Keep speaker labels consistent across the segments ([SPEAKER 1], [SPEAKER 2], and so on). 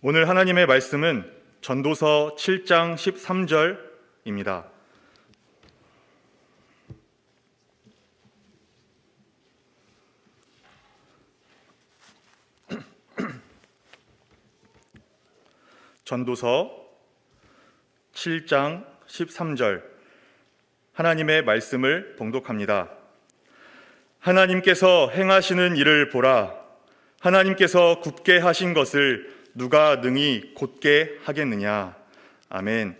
[SPEAKER 1] 오늘 하나님의 말씀은 전도서 7장 13절입니다. 전도서 7장 13절 하나님의 말씀을 봉독합니다. 하나님께서 행하시는 일을 보라. 하나님께서 굳게 하신 것을 누가 능히 곧게 하겠느냐. 아멘.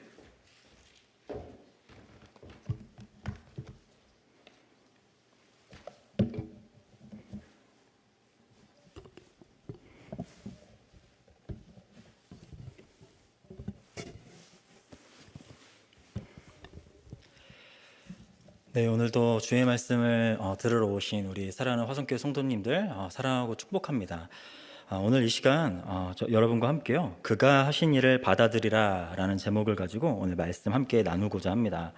[SPEAKER 2] 네, 오늘도 주의 말씀을 들으러 오신 우리 사랑하는 화성교회 성도님들 사랑하고 축복합니다. 오늘 이 시간 여러분과 함께요, 그가 하신 일을 받아들이라 라는 제목을 가지고 오늘 말씀 함께 나누고자 합니다.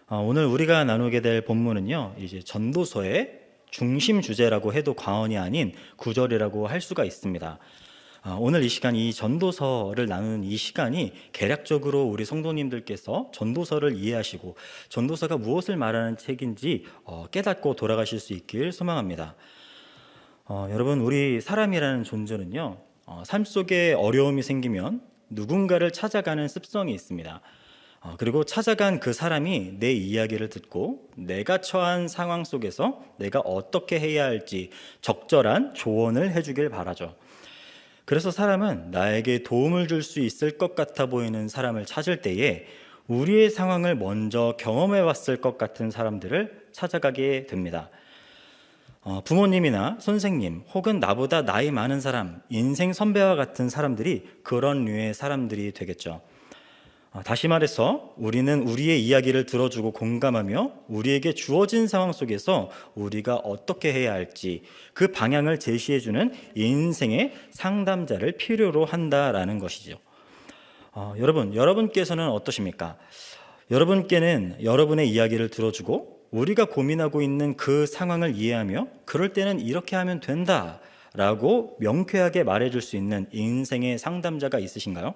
[SPEAKER 2] 오늘 우리가 나누게 될 본문은요, 이제 전도서의 중심 주제라고 해도 과언이 아닌 구절이라고 할 수가 있습니다. 오늘 이 시간, 이 전도서를 나누는 이 시간이 개략적으로 우리 성도님들께서 전도서를 이해하시고 전도서가 무엇을 말하는 책인지 깨닫고 돌아가실 수 있길 소망합니다. 여러분, 우리 사람이라는 존재는요, 삶 속에 어려움이 생기면 누군가를 찾아가는 습성이 있습니다. 그리고 찾아간 그 사람이 내 이야기를 듣고 내가 처한 상황 속에서 내가 어떻게 해야 할지 적절한 조언을 해주길 바라죠. 그래서 사람은 나에게 도움을 줄 수 있을 것 같아 보이는 사람을 찾을 때에 우리의 상황을 먼저 경험해 왔을 것 같은 사람들을 찾아가게 됩니다. 부모님이나 선생님 혹은 나보다 나이 많은 사람, 인생 선배와 같은 사람들이 그런 류의 사람들이 되겠죠. 다시 말해서 우리는 우리의 이야기를 들어주고 공감하며 우리에게 주어진 상황 속에서 우리가 어떻게 해야 할지 그 방향을 제시해주는 인생의 상담자를 필요로 한다라는 것이죠. 여러분께서는 어떠십니까? 여러분께는 여러분의 이야기를 들어주고 우리가 고민하고 있는 그 상황을 이해하며 그럴 때는 이렇게 하면 된다라고 명쾌하게 말해줄 수 있는 인생의 상담자가 있으신가요?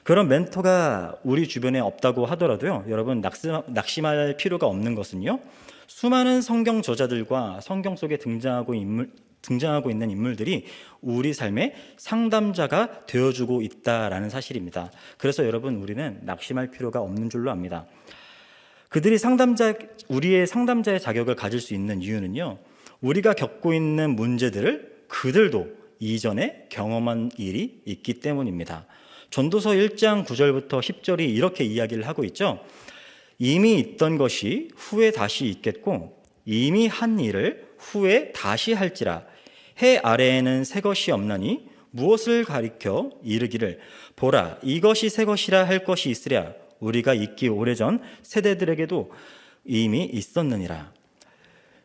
[SPEAKER 2] 그런 멘토가 우리 주변에 없다고 하더라도요, 여러분 낙심할 필요가 없는 것은요, 수많은 성경 저자들과 성경 속에 등장하고 있는 인물들이 우리 삶의 상담자가 되어주고 있다라는 사실입니다. 그래서 여러분, 우리는 낙심할 필요가 없는 줄로 압니다. 그들이 우리의 상담자의 자격을 가질 수 있는 이유는요, 우리가 겪고 있는 문제들을 그들도 이전에 경험한 일이 있기 때문입니다. 전도서 1장 9절부터 10절이 이렇게 이야기를 하고 있죠. 이미 있던 것이 후에 다시 있겠고 이미 한 일을 후에 다시 할지라. 해 아래에는 새 것이 없나니 무엇을 가리켜 이르기를 보라 이것이 새 것이라 할 것이 있으랴. 우리가 있기 오래전 세대들에게도 이미 있었느니라.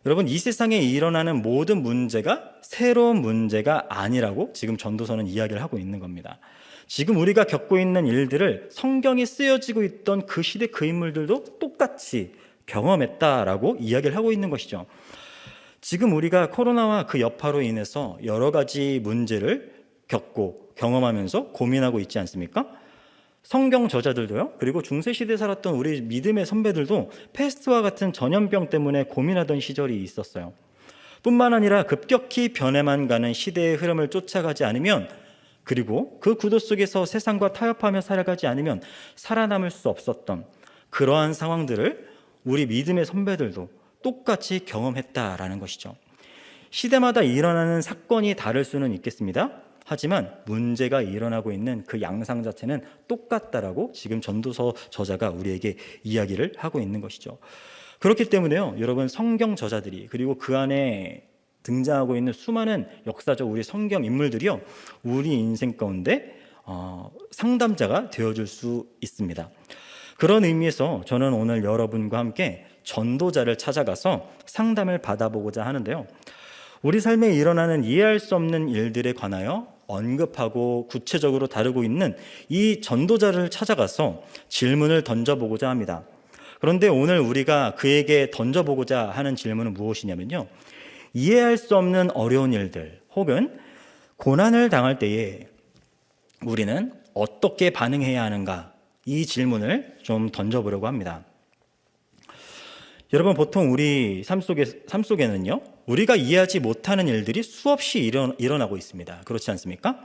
[SPEAKER 2] 여러분, 이 세상에 일어나는 모든 문제가 새로운 문제가 아니라고 지금 전도서는 이야기를 하고 있는 겁니다. 지금 우리가 겪고 있는 일들을 성경에 쓰여지고 있던 그 시대 그 인물들도 똑같이 경험했다라고 이야기를 하고 있는 것이죠. 지금 우리가 코로나와 그 여파로 인해서 여러 가지 문제를 겪고 경험하면서 고민하고 있지 않습니까? 성경 저자들도요, 그리고 중세시대에 살았던 우리 믿음의 선배들도 패스트와 같은 전염병 때문에 고민하던 시절이 있었어요. 뿐만 아니라 급격히 변해만 가는 시대의 흐름을 쫓아가지 않으면, 그리고 그 구도 속에서 세상과 타협하며 살아가지 않으면 살아남을 수 없었던 그러한 상황들을 우리 믿음의 선배들도 똑같이 경험했다라는 것이죠. 시대마다 일어나는 사건이 다를 수는 있겠습니다. 하지만 문제가 일어나고 있는 그 양상 자체는 똑같다라고 지금 전도서 저자가 우리에게 이야기를 하고 있는 것이죠. 그렇기 때문에요, 여러분, 성경 저자들이 그리고 그 안에 등장하고 있는 수많은 역사적 우리 성경 인물들이요, 우리 인생 가운데 상담자가 되어줄 수 있습니다. 그런 의미에서 저는 오늘 여러분과 함께 전도자를 찾아가서 상담을 받아보고자 하는데요, 우리 삶에 일어나는 이해할 수 없는 일들에 관하여 언급하고 구체적으로 다루고 있는 이 전도자를 찾아가서 질문을 던져보고자 합니다. 그런데 오늘 우리가 그에게 던져보고자 하는 질문은 무엇이냐면요, 이해할 수 없는 어려운 일들 혹은 고난을 당할 때에 우리는 어떻게 반응해야 하는가? 이 질문을 좀 던져보려고 합니다. 여러분, 보통 우리 삶 속에는요, 우리가 이해하지 못하는 일들이 수없이 일어나고 있습니다. 그렇지 않습니까?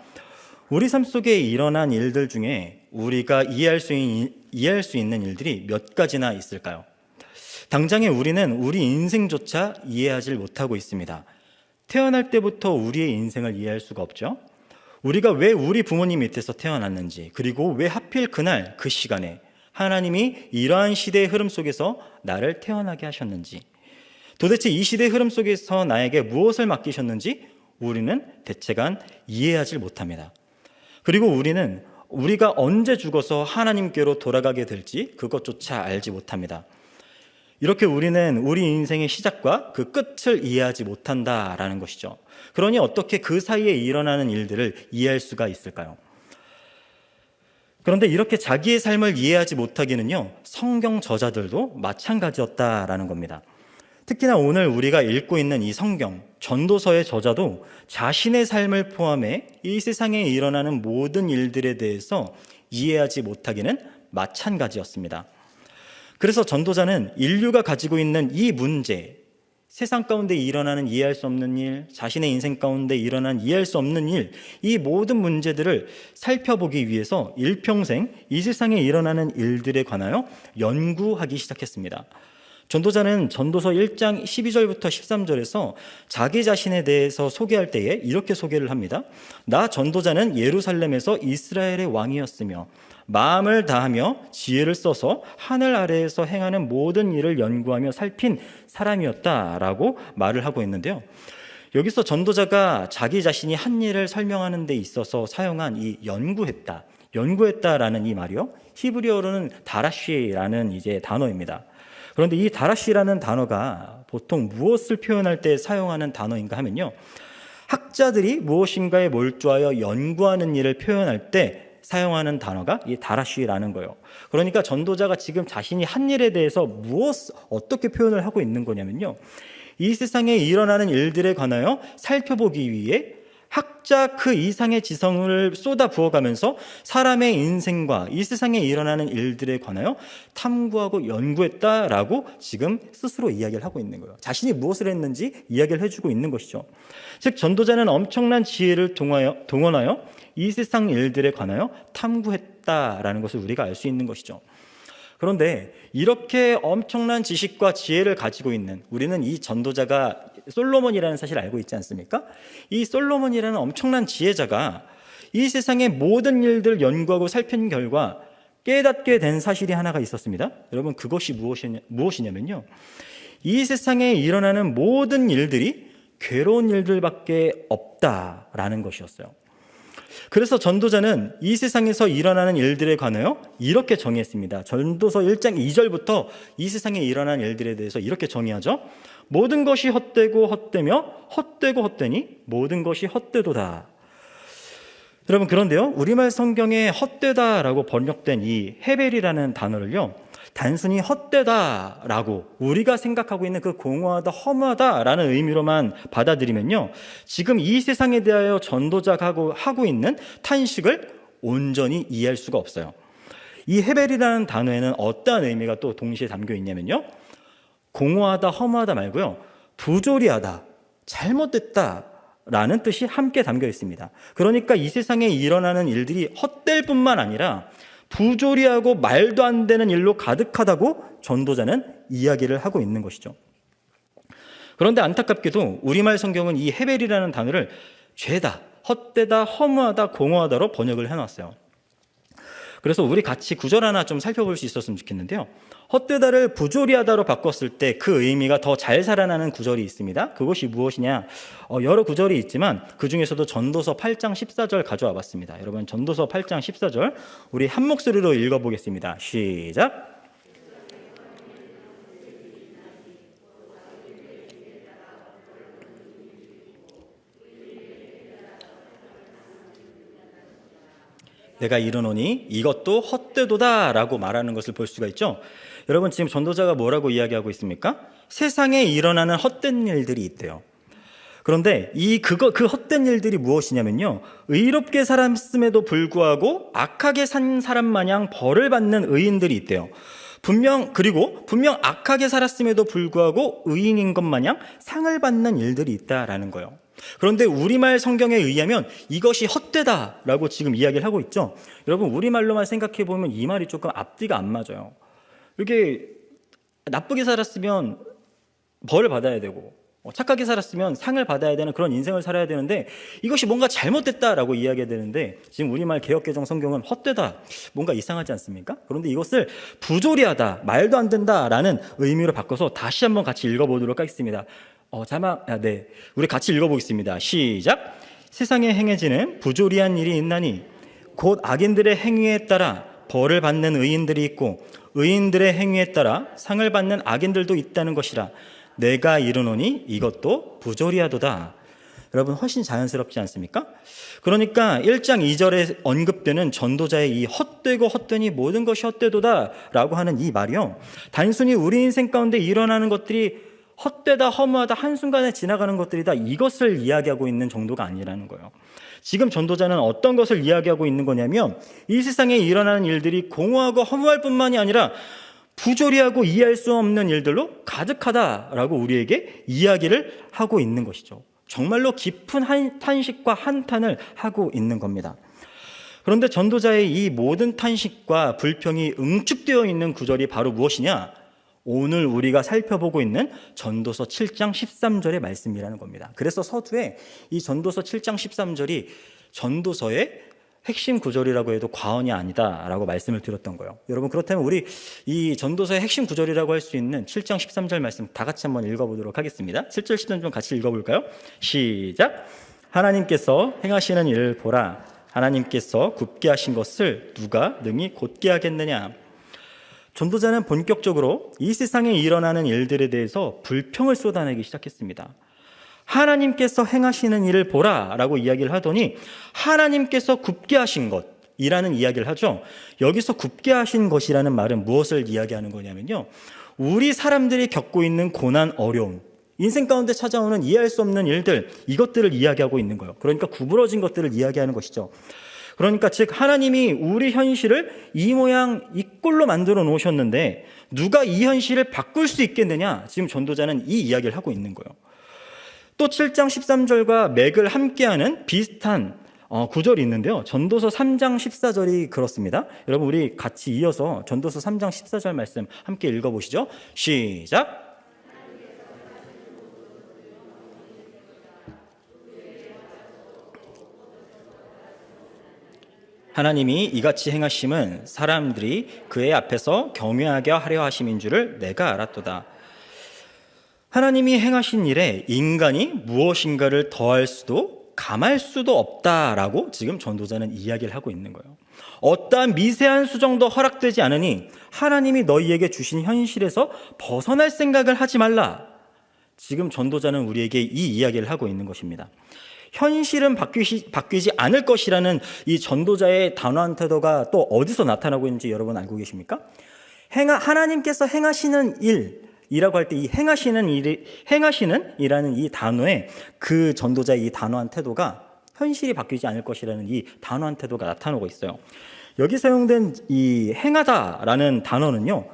[SPEAKER 2] 우리 삶 속에 일어난 일들 중에 우리가 이해할 수 있는 일들이 몇 가지나 있을까요? 당장에 우리는 우리 인생조차 이해하지 못하고 있습니다. 태어날 때부터 우리의 인생을 이해할 수가 없죠. 우리가 왜 우리 부모님 밑에서 태어났는지, 그리고 왜 하필 그날 그 시간에 하나님이 이러한 시대의 흐름 속에서 나를 태어나게 하셨는지, 도대체 이 시대의 흐름 속에서 나에게 무엇을 맡기셨는지 우리는 대체간 이해하지 못합니다. 그리고 우리는 우리가 언제 죽어서 하나님께로 돌아가게 될지 그것조차 알지 못합니다. 이렇게 우리는 우리 인생의 시작과 그 끝을 이해하지 못한다라는 것이죠. 그러니 어떻게 그 사이에 일어나는 일들을 이해할 수가 있을까요? 그런데 이렇게 자기의 삶을 이해하지 못하기는요, 성경 저자들도 마찬가지였다라는 겁니다. 특히나 오늘 우리가 읽고 있는 이 성경, 전도서의 저자도 자신의 삶을 포함해 이 세상에 일어나는 모든 일들에 대해서 이해하지 못하기는 마찬가지였습니다. 그래서 전도자는 인류가 가지고 있는 이 문제, 세상 가운데 일어나는 이해할 수 없는 일, 자신의 인생 가운데 일어난 이해할 수 없는 일, 이 모든 문제들을 살펴보기 위해서 일평생 이 세상에 일어나는 일들에 관하여 연구하기 시작했습니다. 전도자는 전도서 1장 12절부터 13절에서 자기 자신에 대해서 소개할 때에 이렇게 소개를 합니다. 나 전도자는 예루살렘에서 이스라엘의 왕이었으며 마음을 다하며 지혜를 써서 하늘 아래에서 행하는 모든 일을 연구하며 살핀 사람이었다라고 말을 하고 있는데요. 여기서 전도자가 자기 자신이 한 일을 설명하는 데 있어서 사용한 이 연구했다라는 이 말이요, 히브리어로는 다라쉬라는 이제 단어입니다. 그런데 이 다라쉬라는 단어가 보통 무엇을 표현할 때 사용하는 단어인가 하면요, 학자들이 무엇인가에 몰두하여 연구하는 일을 표현할 때 사용하는 단어가 이 다라쉬라는 거예요. 그러니까 전도자가 지금 자신이 한 일에 대해서 어떻게 표현을 하고 있는 거냐면요, 이 세상에 일어나는 일들에 관하여 살펴보기 위해 학자 그 이상의 지성을 쏟아 부어가면서 사람의 인생과 이 세상에 일어나는 일들에 관하여 탐구하고 연구했다라고 지금 스스로 이야기를 하고 있는 거예요. 자신이 무엇을 했는지 이야기를 해주고 있는 것이죠. 즉 전도자는 엄청난 지혜를 동원하여 이 세상 일들에 관하여 탐구했다라는 것을 우리가 알 수 있는 것이죠. 그런데 이렇게 엄청난 지식과 지혜를 가지고 있는 우리는 이 전도자가 솔로몬이라는 사실을 알고 있지 않습니까? 이 솔로몬이라는 엄청난 지혜자가 이 세상의 모든 일들을 연구하고 살핀 결과 깨닫게 된 사실이 하나가 있었습니다. 여러분, 그것이 무엇이냐면요, 이 세상에 일어나는 모든 일들이 괴로운 일들밖에 없다라는 것이었어요. 그래서 전도자는 이 세상에서 일어나는 일들에 관하여 이렇게 정의했습니다. 전도서 1장 2절부터 이 세상에 일어나는 일들에 대해서 이렇게 정의하죠. 모든 것이 헛되고 헛되며 헛되고 헛되니 모든 것이 헛되도다. 여러분, 그런데요, 우리말 성경에 헛되다라고 번역된 이 헤벨이라는 단어를요, 단순히 헛되다라고 우리가 생각하고 있는 그 공허하다, 허무하다라는 의미로만 받아들이면요, 지금 이 세상에 대하여 전도자가 하고 있는 탄식을 온전히 이해할 수가 없어요. 이 헤벨이라는 단어에는 어떠한 의미가 또 동시에 담겨 있냐면요, 공허하다, 허무하다 말고요, 부조리하다, 잘못됐다 라는 뜻이 함께 담겨 있습니다. 그러니까 이 세상에 일어나는 일들이 헛될 뿐만 아니라 부조리하고 말도 안 되는 일로 가득하다고 전도자는 이야기를 하고 있는 것이죠. 그런데 안타깝게도 우리말 성경은 이 헤벨이라는 단어를 죄다, 헛되다, 허무하다, 공허하다로 번역을 해놨어요. 그래서 우리 같이 구절 하나 좀 살펴볼 수 있었으면 좋겠는데요, 헛되다를 부조리하다로 바꿨을 때 그 의미가 더 잘 살아나는 구절이 있습니다. 그것이 무엇이냐, 여러 구절이 있지만 그 중에서도 전도서 8장 14절 가져와 봤습니다. 여러분, 전도서 8장 14절 우리 한 목소리로 읽어보겠습니다. 시작. 내가 이르노니 이것도 헛되도다 라고 말하는 것을 볼 수가 있죠. 여러분, 지금 전도자가 뭐라고 이야기하고 있습니까? 세상에 일어나는 헛된 일들이 있대요. 그런데 그 헛된 일들이 무엇이냐면요, 의롭게 살았음에도 불구하고 악하게 산 사람 마냥 벌을 받는 의인들이 있대요. 분명 악하게 살았음에도 불구하고 의인인 것 마냥 상을 받는 일들이 있다라는 거예요. 그런데 우리말 성경에 의하면 이것이 헛되다라고 지금 이야기를 하고 있죠. 여러분, 우리말로만 생각해 보면 이 말이 조금 앞뒤가 안 맞아요. 이렇게 나쁘게 살았으면 벌을 받아야 되고, 착하게 살았으면 상을 받아야 되는 그런 인생을 살아야 되는데, 이것이 뭔가 잘못됐다라고 이야기해야 되는데, 지금 우리말 개역개정 성경은 헛되다, 뭔가 이상하지 않습니까? 그런데 이것을 부조리하다, 말도 안 된다라는 의미로 바꿔서 다시 한번 같이 읽어보도록 하겠습니다. 우리 같이 읽어보겠습니다. 시작. 세상에 행해지는 부조리한 일이 있나니 곧 악인들의 행위에 따라 벌을 받는 의인들이 있고 의인들의 행위에 따라 상을 받는 악인들도 있다는 것이라. 내가 이르노니 이것도 부조리하도다. 여러분, 훨씬 자연스럽지 않습니까? 그러니까 1장 2절에 언급되는 전도자의 이 헛되고 헛되니 모든 것이 헛되도다 라고 하는 이 말이요, 단순히 우리 인생 가운데 일어나는 것들이 헛되다, 허무하다, 한순간에 지나가는 것들이다, 이것을 이야기하고 있는 정도가 아니라는 거예요. 지금 전도자는 어떤 것을 이야기하고 있는 거냐면, 이 세상에 일어나는 일들이 공허하고 허무할 뿐만이 아니라 부조리하고 이해할 수 없는 일들로 가득하다라고 우리에게 이야기를 하고 있는 것이죠. 정말로 깊은 탄식과 한탄을 하고 있는 겁니다. 그런데 전도자의 이 모든 탄식과 불평이 응축되어 있는 구절이 바로 무엇이냐? 오늘 우리가 살펴보고 있는 전도서 7장 13절의 말씀이라는 겁니다. 그래서 서두에 이 전도서 7장 13절이 전도서의 핵심 구절이라고 해도 과언이 아니다라고 말씀을 드렸던 거예요. 여러분, 그렇다면 우리 이 전도서의 핵심 구절이라고 할 수 있는 7장 13절 말씀 다 같이 한번 읽어보도록 하겠습니다. 7절 10절 좀 같이 읽어볼까요? 시작. 하나님께서 행하시는 일을 보라. 하나님께서 굽게 하신 것을 누가 능히 곧게 하겠느냐. 전도자는 본격적으로 이 세상에 일어나는 일들에 대해서 불평을 쏟아내기 시작했습니다. 하나님께서 행하시는 일을 보라 라고 이야기를 하더니 하나님께서 굽게 하신 것이라는 이야기를 하죠. 여기서 굽게 하신 것이라는 말은 무엇을 이야기하는 거냐면요, 우리 사람들이 겪고 있는 고난, 어려움, 인생 가운데 찾아오는 이해할 수 없는 일들, 이것들을 이야기하고 있는 거예요. 그러니까 구부러진 것들을 이야기하는 것이죠. 그러니까 즉, 하나님이 우리 현실을 이 모양 이 꼴로 만들어 놓으셨는데 누가 이 현실을 바꿀 수 있겠느냐, 지금 전도자는 이 이야기를 하고 있는 거예요. 또 7장 13절과 맥을 함께하는 비슷한 구절이 있는데요, 전도서 3장 14절이 그렇습니다. 여러분, 우리 같이 이어서 전도서 3장 14절 말씀 함께 읽어보시죠. 시작. 하나님이 이같이 행하심은 사람들이 그의 앞에서 경외하게 하려 하심인 줄을 내가 알았도다. 하나님이 행하신 일에 인간이 무엇인가를 더할 수도 감할 수도 없다라고 지금 전도자는 이야기를 하고 있는 거예요. 어떠한 미세한 수정도 허락되지 않으니 하나님이 너희에게 주신 현실에서 벗어날 생각을 하지 말라. 지금 전도자는 우리에게 이 이야기를 하고 있는 것입니다. 현실은 바뀌지 않을 것이라는 이 전도자의 단호한 태도가 또 어디서 나타나고 있는지 여러분 알고 계십니까? 하나님께서 행하시는 일이라고 할 때 이 행하시는이라는 이 단어에 그 전도자의 이 단호한 태도가 현실이 바뀌지 않을 것이라는 이 단호한 태도가 나타나고 있어요. 여기 사용된 이 행하다라는 단어는요,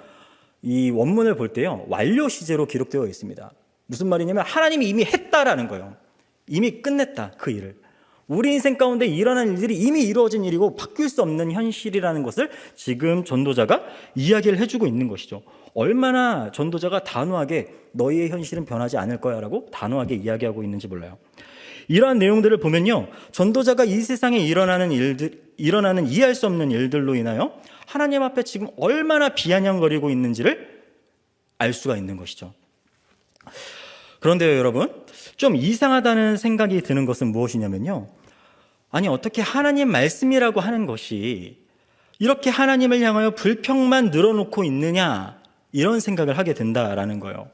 [SPEAKER 2] 이 원문을 볼 때요, 완료 시제로 기록되어 있습니다. 무슨 말이냐면 하나님이 이미 했다라는 거예요. 이미 끝냈다, 그 일을. 우리 인생 가운데 일어난 일들이 이미 이루어진 일이고 바뀔 수 없는 현실이라는 것을 지금 전도자가 이야기를 해주고 있는 것이죠. 얼마나 전도자가 단호하게 너희의 현실은 변하지 않을 거야 라고 단호하게 이야기하고 있는지 몰라요. 이러한 내용들을 보면요, 전도자가 이 세상에 일어나는 이해할 수 없는 일들로 인하여 하나님 앞에 지금 얼마나 비아냥거리고 있는지를 알 수가 있는 것이죠. 그런데요, 여러분, 좀 이상하다는 생각이 드는 것은 무엇이냐면요, 아니 어떻게 하나님 말씀이라고 하는 것이 이렇게 하나님을 향하여 불평만 늘어놓고 있느냐, 이런 생각을 하게 된다라는 거예요.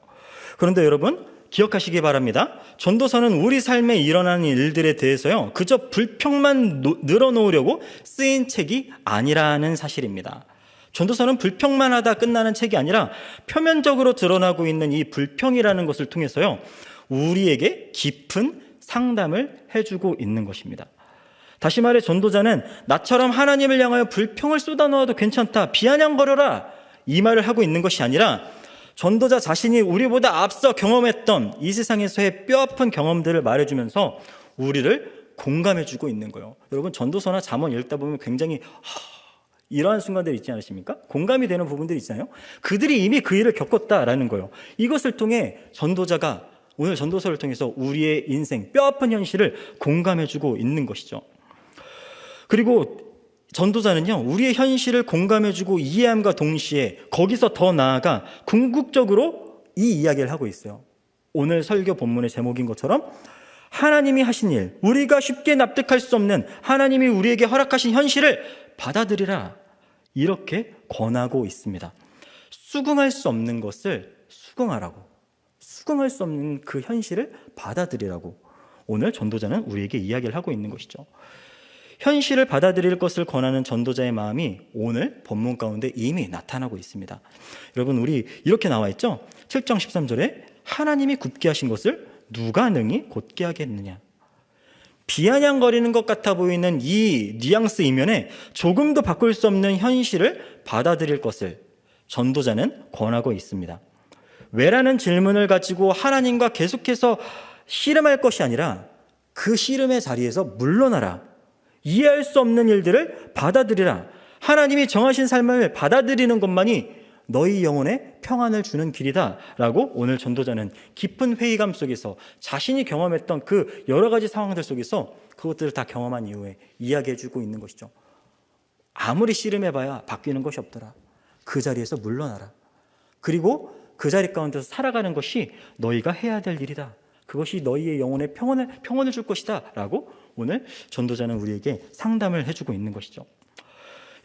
[SPEAKER 2] 그런데 여러분, 기억하시기 바랍니다. 전도서는 우리 삶에 일어나는 일들에 대해서요, 그저 불평만 늘어놓으려고 쓰인 책이 아니라는 사실입니다. 전도서는 불평만 하다 끝나는 책이 아니라 표면적으로 드러나고 있는 이 불평이라는 것을 통해서요, 우리에게 깊은 상담을 해주고 있는 것입니다. 다시 말해 전도자는 나처럼 하나님을 향하여 불평을 쏟아놓아도 괜찮다, 비아냥거려라, 이 말을 하고 있는 것이 아니라 전도자 자신이 우리보다 앞서 경험했던 이 세상에서의 뼈아픈 경험들을 말해주면서 우리를 공감해주고 있는 거예요. 여러분, 전도서나 잠언 읽다 보면 굉장히 이러한 순간들이 있지 않으십니까? 공감이 되는 부분들이 있잖아요. 그들이 이미 그 일을 겪었다라는 거예요. 이것을 통해 전도자가 오늘 전도서를 통해서 우리의 인생, 뼈아픈 현실을 공감해주고 있는 것이죠. 그리고 전도자는요, 우리의 현실을 공감해주고 이해함과 동시에 거기서 더 나아가 궁극적으로 이 이야기를 하고 있어요. 오늘 설교 본문의 제목인 것처럼 하나님이 하신 일, 우리가 쉽게 납득할 수 없는 하나님이 우리에게 허락하신 현실을 받아들이라, 이렇게 권하고 있습니다. 수긍할 수 없는 것을 수긍하라고, 수긍할 수 없는 그 현실을 받아들이라고 오늘 전도자는 우리에게 이야기를 하고 있는 것이죠. 현실을 받아들일 것을 권하는 전도자의 마음이 오늘 본문 가운데 이미 나타나고 있습니다. 여러분, 우리 이렇게 나와 있죠? 7장 13절에 하나님이 굽게 하신 것을 누가 능히 곧게 하겠느냐. 비아냥거리는 것 같아 보이는 이 뉘앙스 이면에 조금도 바꿀 수 없는 현실을 받아들일 것을 전도자는 권하고 있습니다. 왜라는 질문을 가지고 하나님과 계속해서 씨름할 것이 아니라 그 씨름의 자리에서 물러나라. 이해할 수 없는 일들을 받아들이라. 하나님이 정하신 삶을 받아들이는 것만이 너희 영혼에 평안을 주는 길이다 라고 오늘 전도자는 깊은 회의감 속에서 자신이 경험했던 그 여러 가지 상황들 속에서 그것들을 다 경험한 이후에 이야기해주고 있는 것이죠. 아무리 씨름해봐야 바뀌는 것이 없더라. 그 자리에서 물러나라. 그리고 그 자리 가운데서 살아가는 것이 너희가 해야 될 일이다. 그것이 너희의 영혼에 평온을 줄 것이다 라고 오늘 전도자는 우리에게 상담을 해주고 있는 것이죠.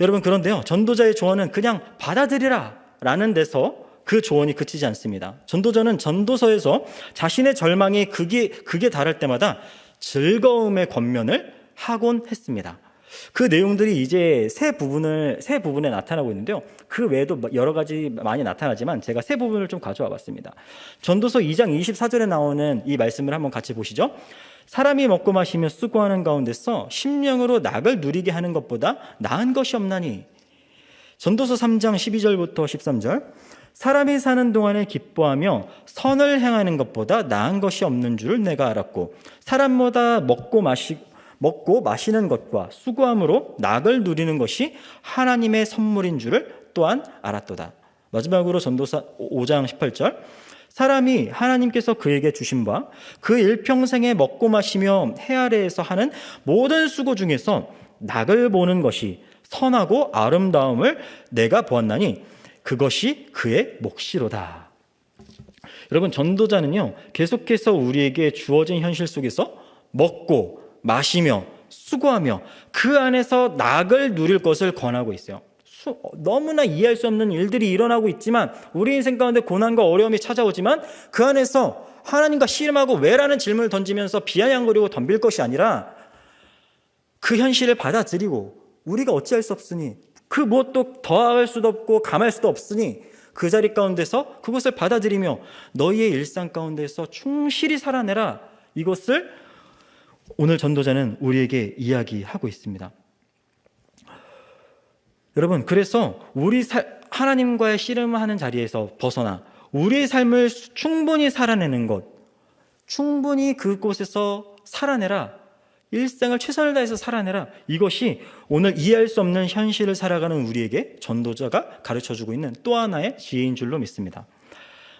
[SPEAKER 2] 여러분, 그런데요, 전도자의 조언은 그냥 받아들이라 라는 데서 그 조언이 그치지 않습니다. 전도자는 전도서에서 자신의 절망이 극에 달할 때마다 즐거움의 권면을 하곤 했습니다. 그 내용들이 이제 세 부분에 나타나고 있는데요. 그 외에도 여러 가지 많이 나타나지만 제가 세 부분을 좀 가져와 봤습니다. 전도서 2장 24절에 나오는 이 말씀을 한번 같이 보시죠. 사람이 먹고 마시며 수고하는 가운데서 심령으로 낙을 누리게 하는 것보다 나은 것이 없나니. 전도서 3장 12절부터 13절. 사람이 사는 동안에 기뻐하며 선을 행하는 것보다 나은 것이 없는 줄을 내가 알았고, 사람마다 먹고 마시는 것과 수고함으로 낙을 누리는 것이 하나님의 선물인 줄을 또한 알았도다. 마지막으로 전도서 5장 18절. 사람이 하나님께서 그에게 주신 바 그 일평생에 먹고 마시며 해 아래에서 하는 모든 수고 중에서 낙을 보는 것이 선하고 아름다움을 내가 보았나니 그것이 그의 몫이로다. 여러분, 전도자는요, 계속해서 우리에게 주어진 현실 속에서 먹고 마시며 수고하며 그 안에서 낙을 누릴 것을 권하고 있어요. 너무나 이해할 수 없는 일들이 일어나고 있지만, 우리 인생 가운데 고난과 어려움이 찾아오지만 그 안에서 하나님과 씨름하고 왜라는 질문을 던지면서 비아냥거리고 덤빌 것이 아니라 그 현실을 받아들이고, 우리가 어찌할 수 없으니 그 무엇도 더할 수도 없고 감할 수도 없으니 그 자리 가운데서 그것을 받아들이며 너희의 일상 가운데서 충실히 살아내라. 이것을 오늘 전도자는 우리에게 이야기하고 있습니다. 여러분, 그래서 하나님과의 씨름하는 자리에서 벗어나 우리의 삶을 충분히 살아내는 것, 충분히 그곳에서 살아내라. 일생을 최선을 다해서 살아내라. 이것이 오늘 이해할 수 없는 현실을 살아가는 우리에게 전도자가 가르쳐주고 있는 또 하나의 지혜인 줄로 믿습니다.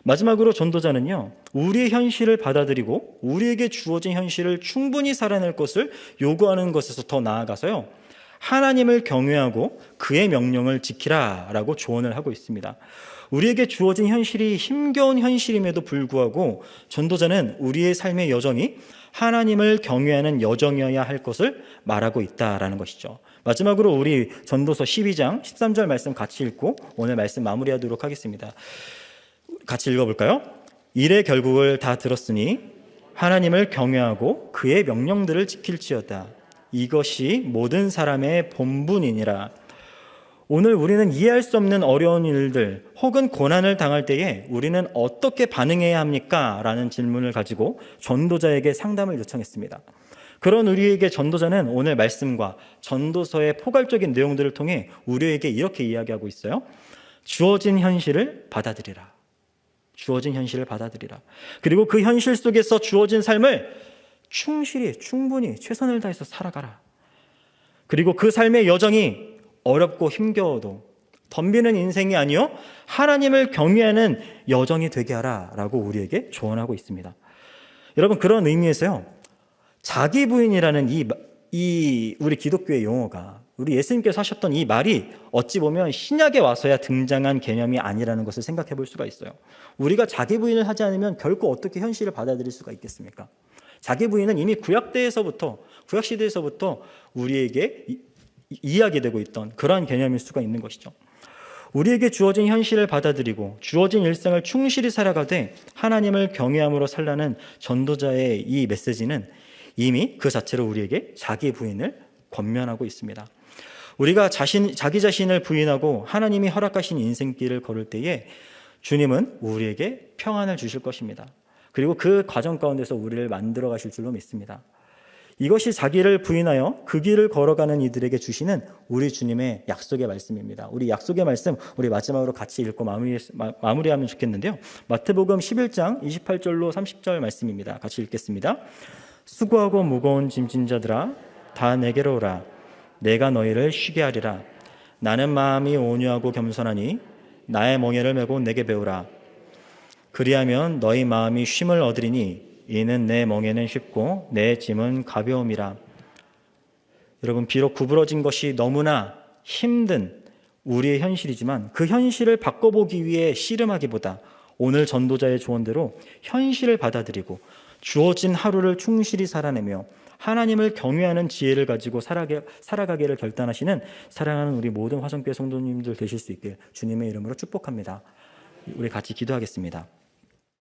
[SPEAKER 2] 마지막으로 전도자는요, 우리의 현실을 받아들이고 우리에게 주어진 현실을 충분히 살아낼 것을 요구하는 것에서 더 나아가서요, 하나님을 경외하고 그의 명령을 지키라 라고 조언을 하고 있습니다. 우리에게 주어진 현실이 힘겨운 현실임에도 불구하고 전도자는 우리의 삶의 여정이 하나님을 경외하는 여정이어야 할 것을 말하고 있다라는 것이죠. 마지막으로 우리 전도서 12장 13절 말씀 같이 읽고 오늘 말씀 마무리하도록 하겠습니다. 같이 읽어볼까요? 일의 결국을 다 들었으니 하나님을 경외하고 그의 명령들을 지킬지어다. 이것이 모든 사람의 본분이니라. 오늘 우리는 이해할 수 없는 어려운 일들 혹은 고난을 당할 때에 우리는 어떻게 반응해야 합니까? 라는 질문을 가지고 전도자에게 상담을 요청했습니다. 그런 우리에게 전도자는 오늘 말씀과 전도서의 포괄적인 내용들을 통해 우리에게 이렇게 이야기하고 있어요. 주어진 현실을 받아들이라. 주어진 현실을 받아들이라. 그리고 그 현실 속에서 주어진 삶을 충분히 최선을 다해서 살아가라. 그리고 그 삶의 여정이 어렵고 힘겨워도 덤비는 인생이 아니요 하나님을 경외하는 여정이 되게 하라라고 우리에게 조언하고 있습니다. 여러분, 그런 의미에서요, 자기 부인이라는 이 우리 기독교의 용어가, 우리 예수님께서 하셨던 이 말이 어찌 보면 신약에 와서야 등장한 개념이 아니라는 것을 생각해 볼 수가 있어요. 우리가 자기 부인을 하지 않으면 결코 어떻게 현실을 받아들일 수가 있겠습니까? 자기 부인은 이미 구약시대에서부터 우리에게 이야기되고 있던 그러한 개념일 수가 있는 것이죠. 우리에게 주어진 현실을 받아들이고 주어진 일상을 충실히 살아가되 하나님을 경외함으로 살라는 전도자의 이 메시지는 이미 그 자체로 우리에게 자기 부인을 권면하고 있습니다. 우리가 자기 자신을 부인하고 하나님이 허락하신 인생길을 걸을 때에 주님은 우리에게 평안을 주실 것입니다. 그리고 그 과정 가운데서 우리를 만들어 가실 줄로 믿습니다. 이것이 자기를 부인하여 그 길을 걸어가는 이들에게 주시는 우리 주님의 약속의 말씀입니다. 우리 약속의 말씀, 우리 마지막으로 같이 읽고 마무리하면 좋겠는데요. 마태복음 11장 28절로 30절 말씀입니다. 같이 읽겠습니다. 수고하고 무거운 짐진 자들아, 다 내게로 오라. 내가 너희를 쉬게 하리라. 나는 마음이 온유하고 겸손하니 나의 멍에를 메고 내게 배우라. 그리하면 너희 마음이 쉼을 얻으리니 이는 내 멍에는 쉽고 내 짐은 가벼움이라. 여러분, 비록 구부러진 것이 너무나 힘든 우리의 현실이지만 그 현실을 바꿔보기 위해 씨름하기보다 오늘 전도자의 조언대로 현실을 받아들이고 주어진 하루를 충실히 살아내며 하나님을 경외하는 지혜를 가지고 살아가기를 결단하시는 사랑하는 우리 모든 화성교회 성도님들 되실 수 있길 주님의 이름으로 축복합니다. 우리 같이 기도하겠습니다.